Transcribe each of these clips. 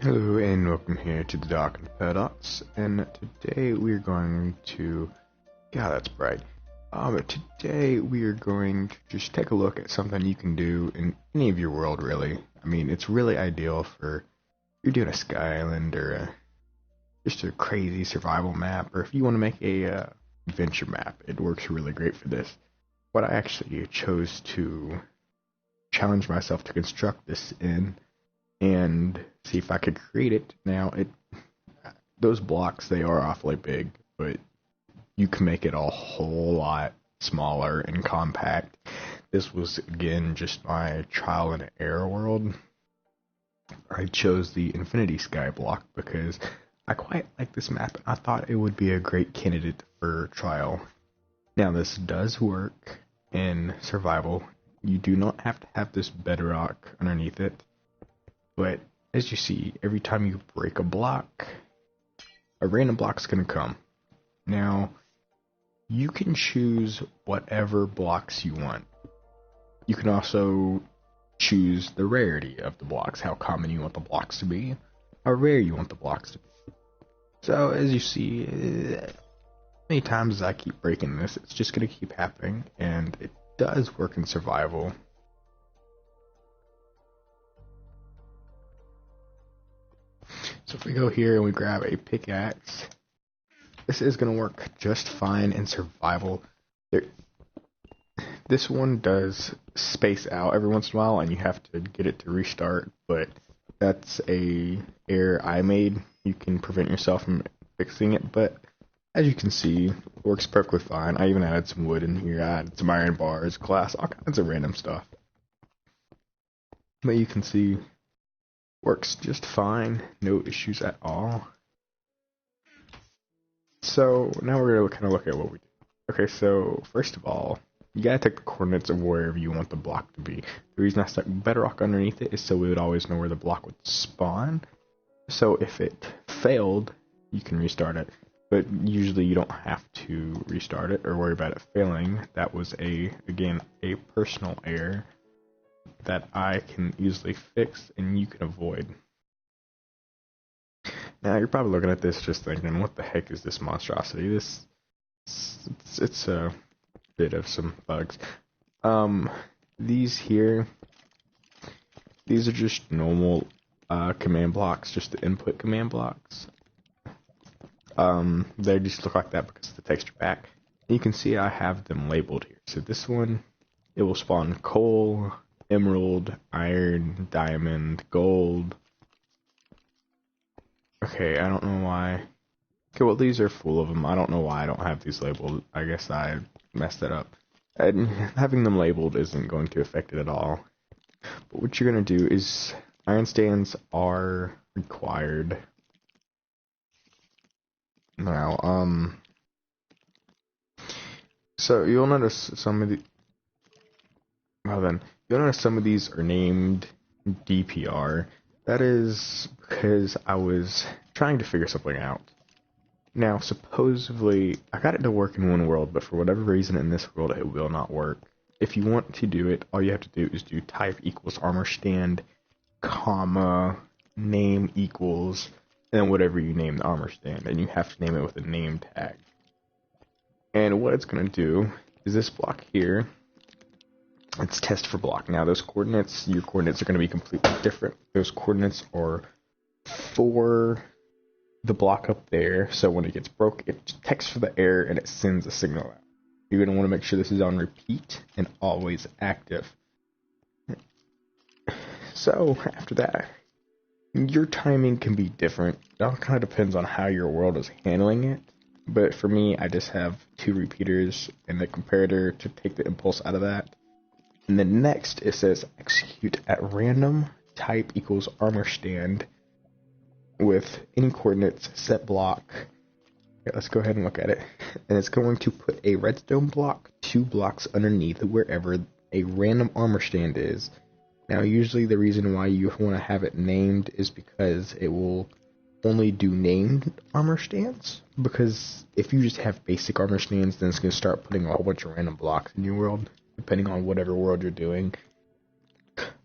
Hello and welcome here to the Darkened Paradox, and today we're going to, that's bright. Today we are going to just take a look at something you can do in any of your world, really. I mean, it's really ideal for if you're doing a Sky Island or just a crazy survival map, or if you want to make a adventure map. It works really great for this. But I actually chose to challenge myself to construct this in and see if I could create it. Now, those blocks, they are awfully big, but you can make it a whole lot smaller and compact. This was, again, just my trial and error world. I chose the Infinity Sky block because I quite like this map, and I thought it would be a great candidate for trial. Now, this does work in survival. You do not have to have this bedrock underneath it. But as you see, every time you break a block, a random block's going to come. Now, you can choose whatever blocks you want. You can also choose the rarity of the blocks, how common you want the blocks to be, how rare you want the blocks to be. So, as you see, many times as I keep breaking this, it's just going to keep happening, and it does work in survival. So if we go here and we grab a pickaxe, this is going to work just fine in survival. This one does space out every once in a while, and you have to get it to restart, but that's a error I made. You can prevent yourself from fixing it, but as you can see, it works perfectly fine. I even added some wood in here, I added some iron bars, glass, all kinds of random stuff. But you can see, works just fine, no issues at all. So now we're going to kind of look at what we do. Okay, so first of all, you gotta take the coordinates of wherever you want the block to be. The reason I stuck bedrock underneath it is so we would always know where the block would spawn. So if it failed, you can restart it. But usually you don't have to restart it or worry about it failing. That was again, a personal error that I can easily fix and you can avoid. Now you're probably looking at this just thinking, what the heck is this monstrosity? It's a bit of some bugs. These here, these are just normal command blocks, just the input command blocks. They just look like that because of the texture pack. And you can see I have them labeled here. So this one, it will spawn coal, emerald, iron, diamond, gold. Okay, I don't know why. Okay, well, these are full of them. I don't know why I don't have these labeled. I guess I messed that up. And having them labeled isn't going to affect it at all. But what you're going to do is, iron stands are required. Now, so you'll notice some of the, you'll notice some of these are named DPR. That is because I was trying to figure something out. Now, supposedly, I got it to work in one world, but for whatever reason in this world, it will not work. If you want to do it, all you have to do is do type equals armor stand, comma, name equals, and whatever you name the armor stand, and you have to name it with a name tag. And what it's going to do is this block here, it's test for block. Now those coordinates, your coordinates are going to be completely different. Those coordinates are for the block up there, so when it gets broke, it texts for the error and it sends a signal out. You're going to want to make sure this is on repeat and always active. So after that, your timing can be different. It all kind of depends on how your world is handling it. But for me, I just have 2 repeaters and the comparator to take the impulse out of that. And then next, it says execute at random, type equals armor stand with any coordinates, set block. Okay, let's go ahead and look at it. And it's going to put a redstone block 2 blocks underneath wherever a random armor stand is. Now, usually the reason why you want to have it named is because it will only do named armor stands. Because if you just have basic armor stands, then it's going to start putting a whole bunch of random blocks in your world, depending on whatever world you're doing.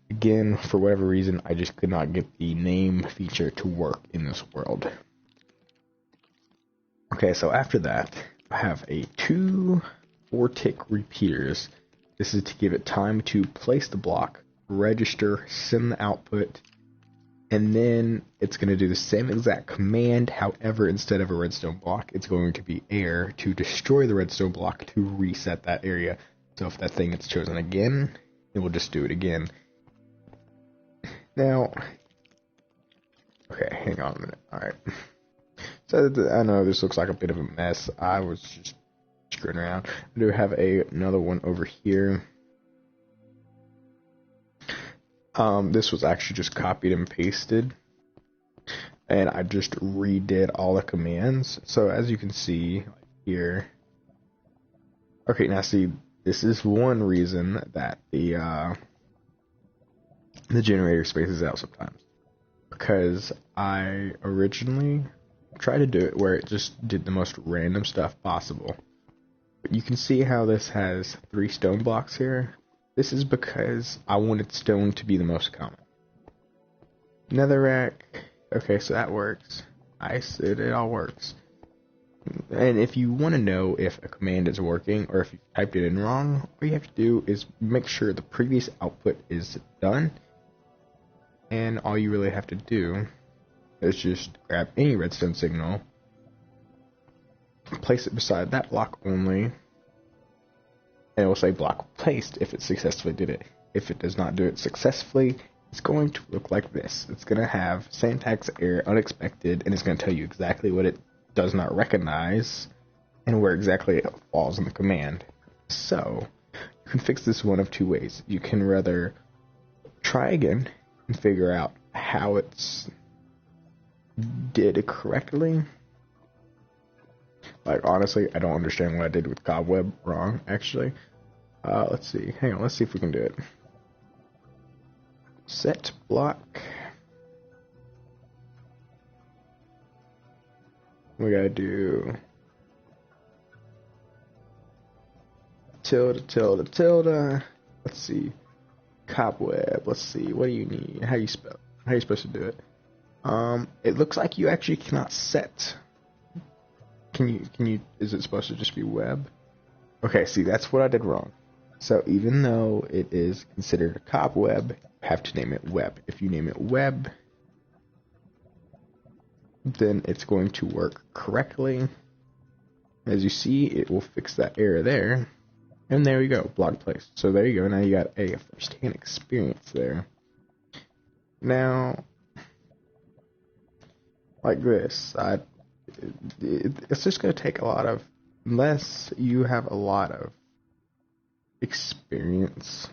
Again, for whatever reason, I just could not get the name feature to work in this world. Okay, so after that, I have a 2 4-tick repeaters. This is to give it time to place the block, register, send the output, and then it's going to do the same exact command. However, instead of a redstone block, it's going to be air to destroy the redstone block to reset that area. So if that thing gets chosen again, it will just do it again. Now, okay, hang on a minute. Alright. So I know this looks like a bit of a mess. I was just screwing around. I do have another one over here. This was actually just copied and pasted, and I just redid all the commands. So as you can see here, okay, now see, this is one reason that the generator spaces out sometimes, because I originally tried to do it where it just did the most random stuff possible. But you can see how this has 3 stone blocks here. This is because I wanted stone to be the most common. Netherrack, okay, so that works. Nice, it all works. And if you want to know if a command is working or if you typed it in wrong, all you have to do is make sure the previous output is done. And all you really have to do is just grab any redstone signal, place it beside that block only, and it will say block placed if it successfully did it. If it does not do it successfully, it's going to look like this. It's going to have syntax error, unexpected, and it's going to tell you exactly what it does not recognize and where exactly it falls in the command. So, you can fix this one of 2 ways. You can rather try again and figure out how it's did it correctly. Like, honestly, I don't understand what I did with cobweb wrong, actually. Let's see. Hang on, let's see if we can do it. Set block. We gotta do tilde, tilde, tilde. Let's see. Cobweb. Let's see. What do you need? How you spell? How are you supposed to do it? It looks like you actually cannot set. Can you, is it supposed to just be web? Okay, see, that's what I did wrong. So even though it is considered a cobweb, you have to name it web. If you name it web, then it's going to work correctly. As you see, it will fix that error there. And there you go, block placed. So there you go, now you got a first-hand experience there. Now, like this, it's just going to take a lot of, unless you have a lot of experience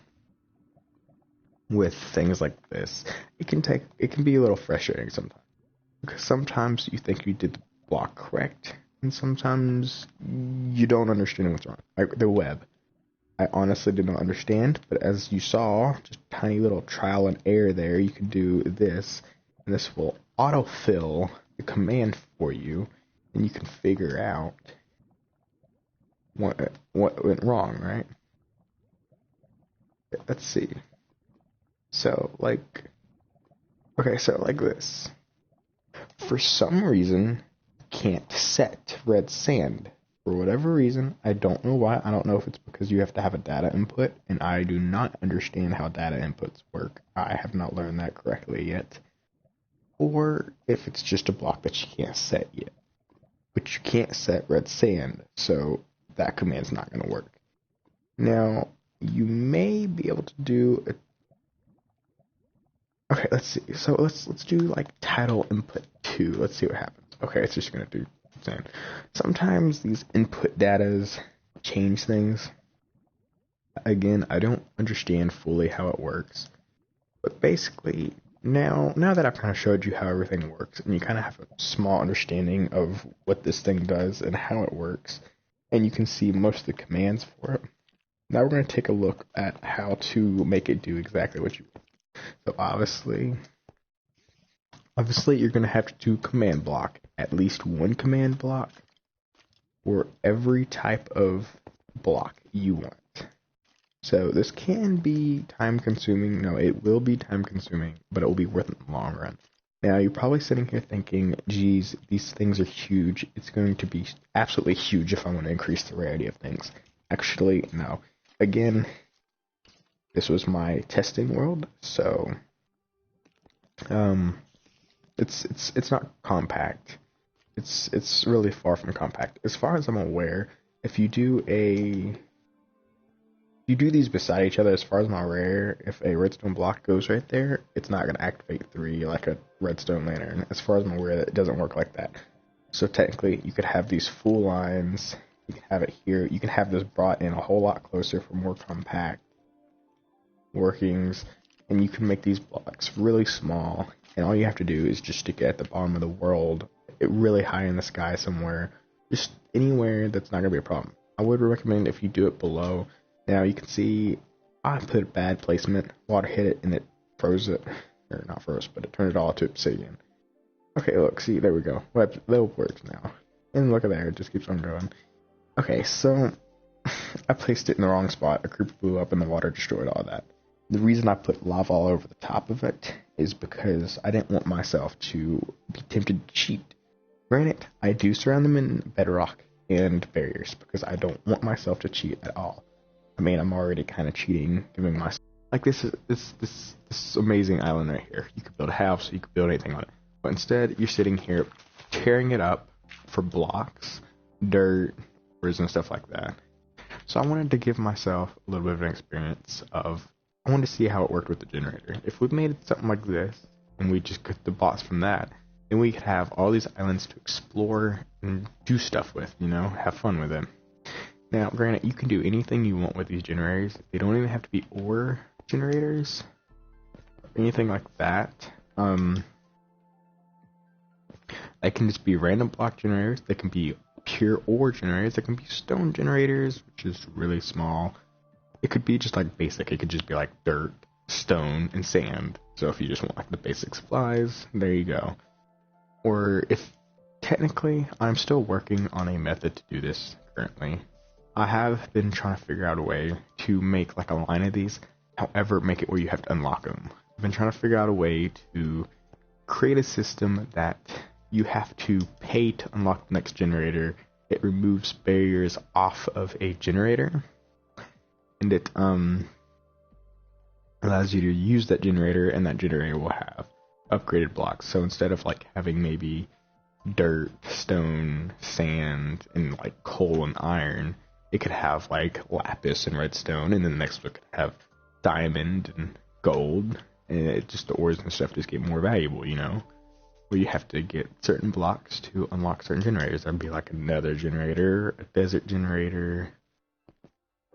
with things like this, it can be a little frustrating sometimes. Because sometimes you think you did the block correct, and sometimes you don't understand what's wrong. Like the web. I honestly did not understand, but as you saw, just tiny little trial and error there, you can do this, and this will autofill the command for you, and you can figure out what went wrong, right? Let's see. So, like, okay, so like this. For some reason, you can't set red sand. For whatever reason, I don't know why. I don't know if it's because you have to have a data input, and I do not understand how data inputs work. I have not learned that correctly yet. Or if it's just a block that you can't set yet. But you can't set red sand, so that command's not going to work. Now, you may be able to do a... Okay, let's see. So let's do like title input 2. Let's see what happens. Okay, it's just going to do sand. Sometimes these input datas change things. Again, I don't understand fully how it works. But basically, now that I've kind of showed you how everything works, and you kind of have a small understanding of what this thing does and how it works, and you can see most of the commands for it, now we're going to take a look at how to make it do exactly what you want. So obviously you're going to have to do command block, at least one command block for every type of block you want. So this can be time consuming. No, it will be time consuming, but it will be worth it in the long run. Now, you're probably sitting here thinking, geez, these things are huge. It's going to be absolutely huge if I want to increase the rarity of things. Actually, no. Again, this was my testing world, so it's not compact. It's really far from compact. As far as I'm aware, if you do these beside each other, as far as I'm aware, if a redstone block goes right there, it's not going to activate 3 like a redstone lantern. As far as I'm aware, it doesn't work like that. So technically, you could have these full lines. You can have it here. You can have this brought in a whole lot closer for more compact workings, and you can make these blocks really small, and all you have to do is just stick it at the bottom of the world, really high in the sky somewhere, just anywhere that's not going to be a problem. I would recommend if you do it below. Now you can see I put a bad placement, water hit it, and it froze it, or not froze, but it turned it all to obsidian. Okay, look, see, there we go. That works now. And look at there, it just keeps on going. Okay, so I placed it in the wrong spot. A creeper blew up and the water destroyed all that. The reason I put lava all over the top of it is because I didn't want myself to be tempted to cheat. Granted, I do surround them in bedrock and barriers because I don't want myself to cheat at all. I mean, I'm already kind of cheating, giving myself like this amazing island right here. You could build a house, you could build anything on it, but instead you're sitting here tearing it up for blocks, dirt, and stuff like that. So I wanted to give myself a little bit of an experience of, I wanted to see how it worked with the generator. If we made it something like this, and we just cut the blocks from that, then we could have all these islands to explore and do stuff with, you know, have fun with them. Now, granted, you can do anything you want with these generators. They don't even have to be ore generators, or anything like that. They can just be random block generators. They can be pure ore generators. They can be stone generators, which is really small. It could be just like basic. It could just be like dirt, stone, and sand. So if you just want like the basic supplies, there you go. Or if technically, I'm still working on a method to do this currently. I have been trying to figure out a way to make like a line of these, however, make it where you have to unlock them. I've been trying to figure out a way to create a system that you have to pay to unlock the next generator. It removes barriers off of a generator, and it allows you to use that generator, and that generator will have upgraded blocks. So instead of like having maybe dirt, stone, sand, and like coal and iron, it could have like lapis and redstone, and then the next one could have diamond and gold, and it just, the ores and stuff just get more valuable, you know? Where you have to get certain blocks to unlock certain generators. That'd be like another generator, a desert generator,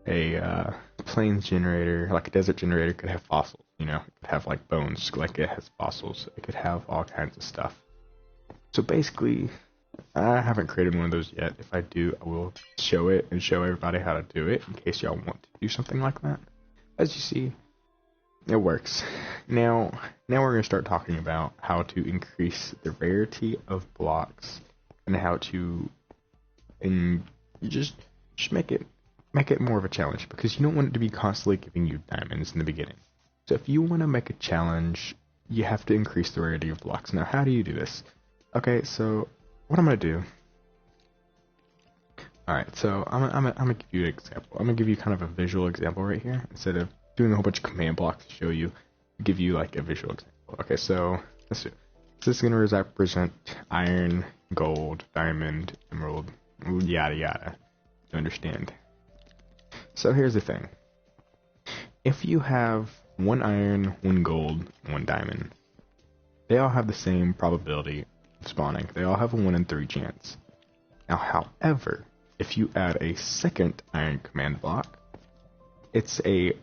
a plains generator. Like a desert generator could have fossils, you know? It could have like bones, like it has fossils. It could have all kinds of stuff. So basically, I haven't created one of those yet. If I do, I will show it and show everybody how to do it in case y'all want to do something like that. As you see, it works. Now we're going to start talking about how to increase the rarity of blocks and how to, and you just make it more of a challenge, because you don't want it to be constantly giving you diamonds in the beginning. So if you want to make a challenge, you have to increase the rarity of blocks. Now, how do you do this? Okay, so what I'm going to do, alright, so I'm gonna give you an example. I'm going to give you kind of a visual example right here. Instead of doing a whole bunch of command blocks to show you, give you like a visual example. Okay, so let's do it. So this is going to represent iron, gold, diamond, emerald, yada yada, to understand. So here's the thing. If you have 1 iron, 1 gold, 1 diamond, they all have the same probability of spawning. They all have a 1 in 3 chance. Now, however, if you add a second iron command block, it's a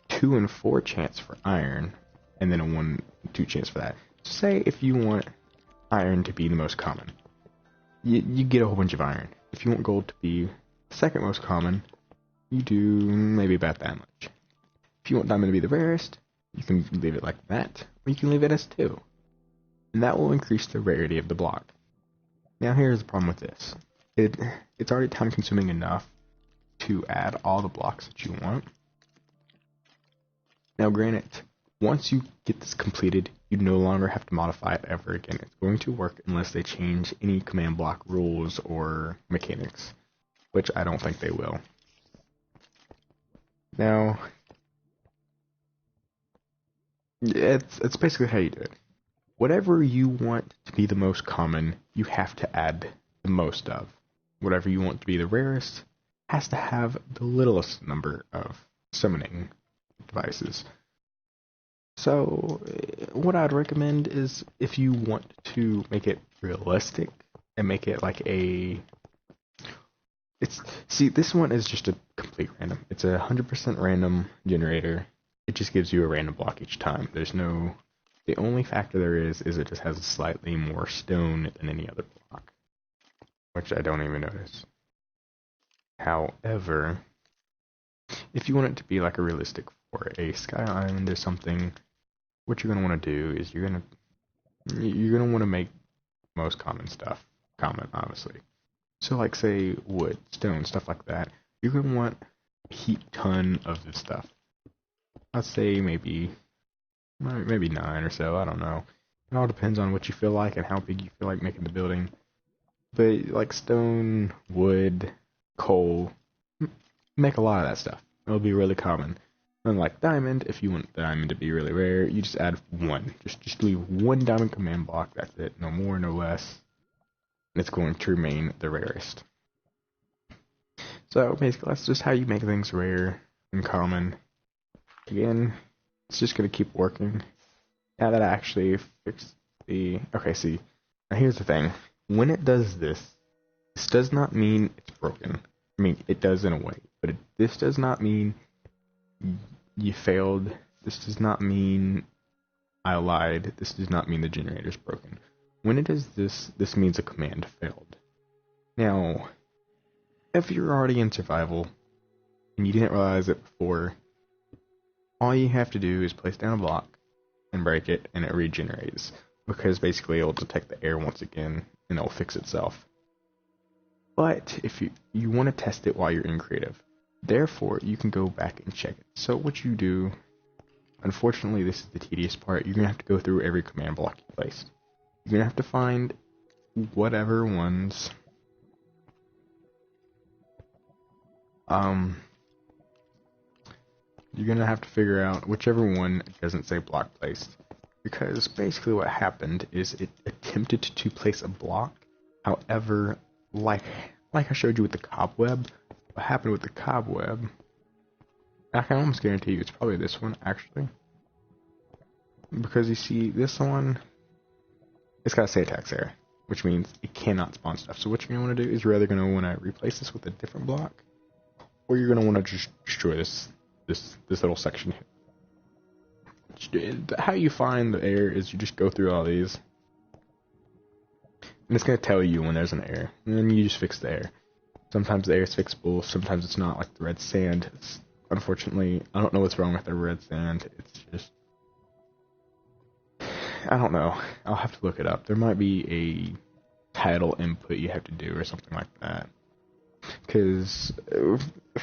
2 in 4 chance for iron, and then a 1 in 2 chance for that. So say if you want iron to be the most common, you get a whole bunch of iron. If you want gold to be the second most common, you do maybe about that much. If you want diamond to be the rarest, you can leave it like that, or you can leave it as 2. And that will increase the rarity of the block. Now here's the problem with this. It's already time consuming enough to add all the blocks that you want. Now granted, once you get this completed, you no longer have to modify it ever again. It's going to work unless they change any command block rules or mechanics, which I don't think they will. Now, it's basically how you do it. Whatever you want to be the most common, you have to add the most of. Whatever you want to be the rarest has to have the littlest number of summoning devices. So, what I'd recommend is if you want to make it realistic and make it like this one is just a complete random. It's a 100% random generator. It just gives you a random block each time. The only factor there is it just has a slightly more stone than any other block, which I don't even notice. However, if you want it to be like a realistic for a sky island or something, what you're gonna want to do is you're gonna want to make most common stuff common, obviously. So like say wood, stone, stuff like that. You're gonna want a heap ton of this stuff. I'd say maybe 9 or so. I don't know. It all depends on what you feel like and how big you feel like making the building. But like stone, wood, coal, make a lot of that stuff. It'll be really common. Unlike diamond, if you want diamond to be really rare, you just add one. Just leave one diamond command block, that's it. No more, no less. And it's going to remain the rarest. So basically that's just how you make things rare and common. Again, it's just going to keep working. Now that I actually fixed the... Okay, see. Now here's the thing. When it does this does not mean it's broken. I mean, it does in a way. But this does not mean you failed. This does not mean I lied. This does not mean the generator's broken. When it does this, this means a command failed. Now, if you're already in survival and you didn't realize it before, all you have to do is place down a block and break it, and it regenerates. Because basically it'll detect the air once again and it'll fix itself. But if you want to test it while you're in creative, therefore you can go back and check it. So what you do, unfortunately this is the tedious part, you're going to have to go through every command block you placed. You're going to have to find whatever ones you're going to have to figure out whichever one doesn't say block placed. Because basically what happened is it attempted to place a block. However, like I showed you with the cobweb, what happened with the cobweb, I can almost guarantee you it's probably this one, actually. Because you see, this one, it's got a say attacks error, which means it cannot spawn stuff. So what you're going to want to do is you're either going to want to replace this with a different block, or you're going to want to just destroy this little section here. How you find the error is you just go through all these, and it's going to tell you when there's an error, and then you just fix the error. Sometimes the error is fixable, sometimes it's not, like the red sand. Unfortunately, I don't know what's wrong with the red sand. It's just, I don't know. I'll have to look it up. There might be a title input you have to do or something like that. Because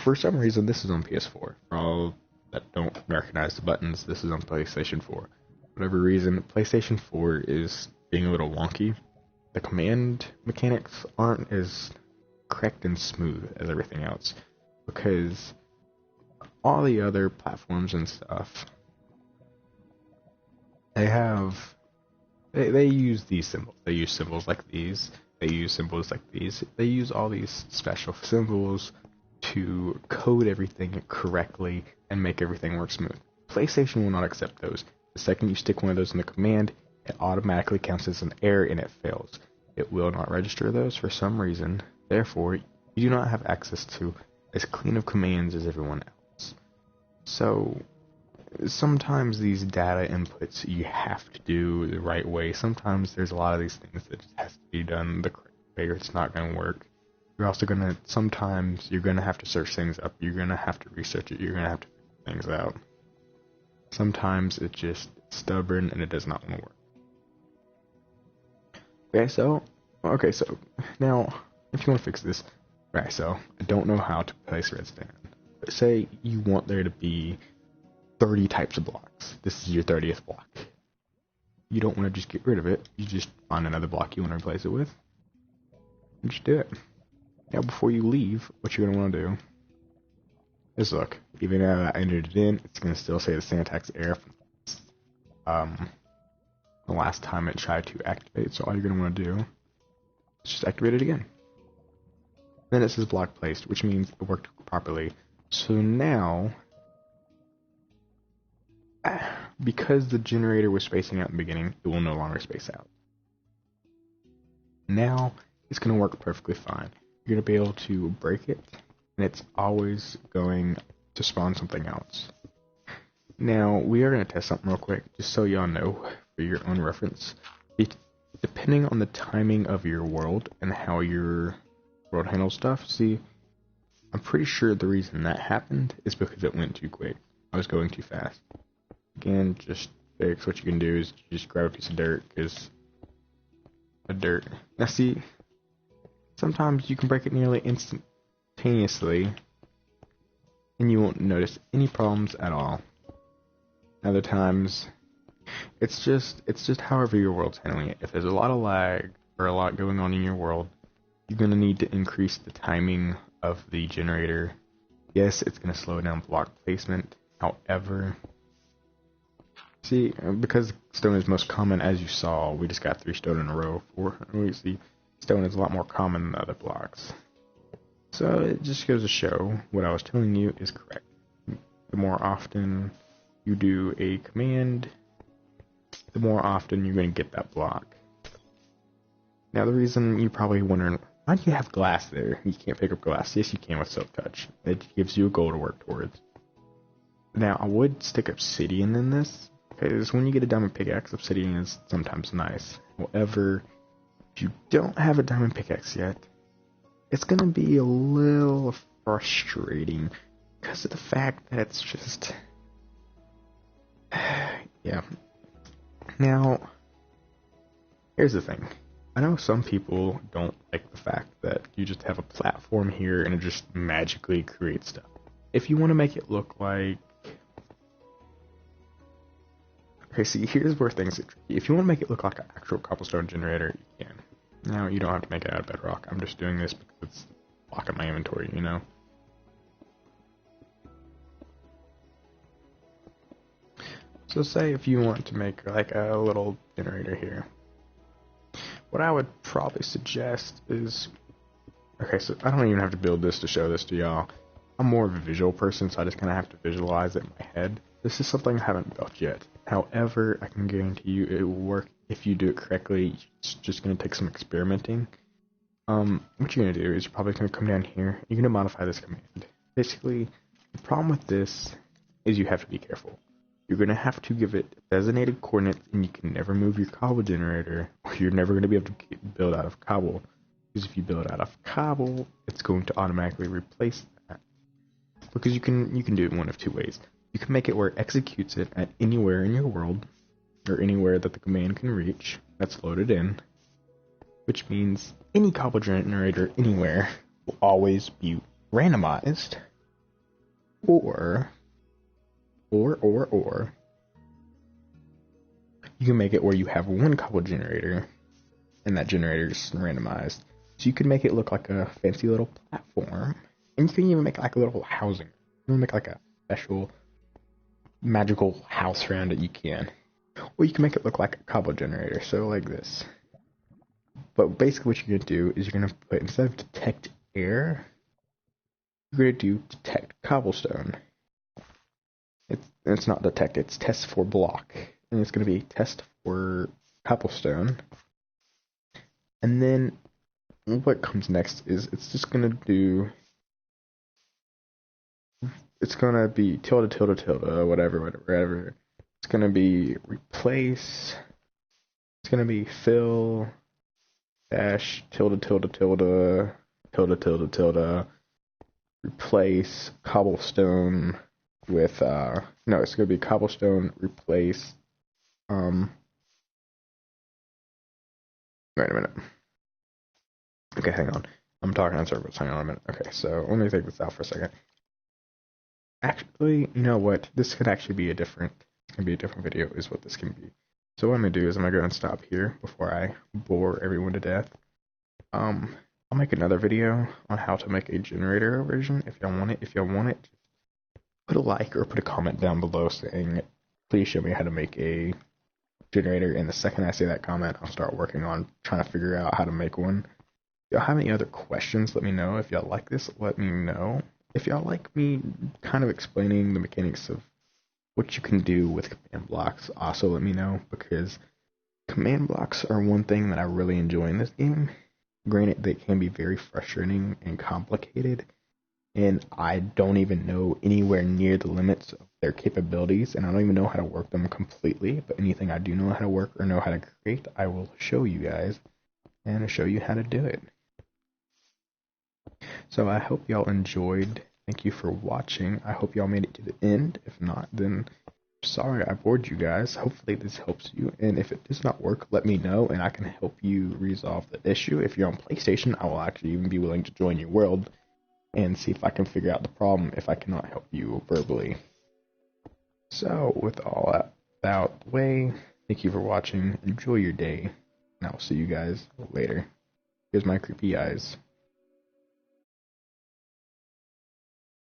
for some reason this is on PS4. For all that don't recognize the buttons, this is on PlayStation 4. For whatever reason, PlayStation 4 is being a little wonky. The command mechanics aren't as correct and smooth as everything else. Because all the other platforms and stuff, they use these symbols. They use symbols like these. They use symbols like these. They use all these special symbols to code everything correctly and make everything work smooth. PlayStation will not accept those. The second you stick one of those in the command, it automatically counts as an error and it fails. It will not register those for some reason. Therefore, you do not have access to as clean of commands as everyone else. So, sometimes these data inputs you have to do the right way. Sometimes there's a lot of these things that just has to be done the correct way or it's not going to work. You're also going to, sometimes you're going to have to search things up. You're going to have to research it. You're going to have to figure things out. Sometimes it's just stubborn and it does not want to work. Okay, so now, if you want to fix this, right, so I don't know how to place redstone. But say you want there to be 30 types of blocks. This is your 30th block. You don't want to just get rid of it. You just find another block you want to replace it with. And just do it. Now, before you leave, what you're going to want to do is look. Even though I entered it in, it's going to still say the syntax error from the last time it tried to activate. So all you're going to want to do is just activate it again. Then it says block placed, which means it worked properly. So now, because the generator was spacing out in the beginning, it will no longer space out. Now, it's going to work perfectly fine. You're going to be able to break it, and it's always going to spawn something else. Now, we are going to test something real quick, just so y'all know, for your own reference. Depending on the timing of your world and how your world handles stuff, see, I'm pretty sure the reason that happened is because it went too quick. I was going too fast. Again, just fix. What you can do is just grab a piece of dirt, because Now see, sometimes you can break it nearly instantaneously, and you won't notice any problems at all. Other times, it's just however your world's handling it. If there's a lot of lag or a lot going on in your world, you're going to need to increase the timing of the generator. Yes, it's going to slow down block placement. However, see, because stone is most common, as you saw, we just got 3 stone in a row. We see stone is a lot more common than other blocks. So it just goes to show what I was telling you is correct. The more often you do a command, the more often you're going to get that block. Now the reason you're probably wondering, why do you have glass there? You can't pick up glass. Yes, you can with Silk Touch. It gives you a goal to work towards. Now, I would stick obsidian in this, because when you get a diamond pickaxe, obsidian is sometimes nice. However, if you don't have a diamond pickaxe yet, it's going to be a little frustrating because of the fact that it's just... yeah. Now, here's the thing. I know some people don't like the fact that you just have a platform here and it just magically creates stuff. If you want to make it look like... Okay, see, here's where things get tricky. If you want to make it look like an actual cobblestone generator, you can. Now, you don't have to make it out of bedrock. I'm just doing this because it's blocking my inventory, you know? So say if you want to make like a little generator here. What I would probably suggest is... Okay, so I don't even have to build this to show this to y'all. I'm more of a visual person, so I just kind of have to visualize it in my head. This is something I haven't built yet. However, I can guarantee you it will work if you do it correctly. It's just going to take some experimenting. What you're going to do is you're probably going to come down here. You're going to modify this command. Basically, the problem with this is you have to be careful. You're going to have to give it designated coordinates, and you can never move your cobble generator, or you're never going to be able to build out of cobble. Because if you build out of cobble, it's going to automatically replace that. Because you can do it one of two ways. You can make it where it executes it at anywhere in your world, or anywhere that the command can reach that's loaded in, which means any cobble generator anywhere will always be randomized, or you can make it where you have one cobble generator, and that generator is randomized. So you can make it look like a fancy little platform, and you can even make like a little housing. You can make like a special magical house around it, you can. Or you can make it look like a cobble generator, so like this. But basically what you're going to do is you're going to put, instead of detect air, you're going to do detect cobblestone. It's not detect, it's test for block. And it's going to be test for cobblestone. And then what comes next is it's just going to do... It's going to be tilde, whatever. It's going to be replace. It's going to be fill, dash, tilde, replace cobblestone with, no, it's going to be cobblestone, replace, wait a minute. Okay, hang on. I'm talking in circles. Hang on a minute. Okay, so let me take this out for a second. Actually, you know what? This could actually be a different video is what this can be. So what I'm gonna do is I'm gonna go and stop here before I bore everyone to death. Um, I'll make another video on how to make a generator version if y'all want it. If y'all want it, put a like or put a comment down below saying, please show me how to make a generator. And the second I see that comment, I'll start working on trying to figure out how to make one. If y'all have any other questions, let me know. If y'all like this, let me know. If y'all like me kind of explaining the mechanics of what you can do with command blocks, also let me know, because command blocks are one thing that I really enjoy in this game. Granted, they can be very frustrating and complicated, and I don't even know anywhere near the limits of their capabilities, and I don't even know how to work them completely, but anything I do know how to work or know how to create, I will show you guys, and show you how to do it. So I hope y'all enjoyed. Thank you for watching. I hope y'all made it to the end. If not, then sorry I bored you guys. Hopefully this helps you. And if it does not work, let me know and I can help you resolve the issue. If you're on PlayStation, I will actually even be willing to join your world and see if I can figure out the problem if I cannot help you verbally. So with all that out the way, thank you for watching. Enjoy your day. And I will see you guys later. Here's my creepy eyes.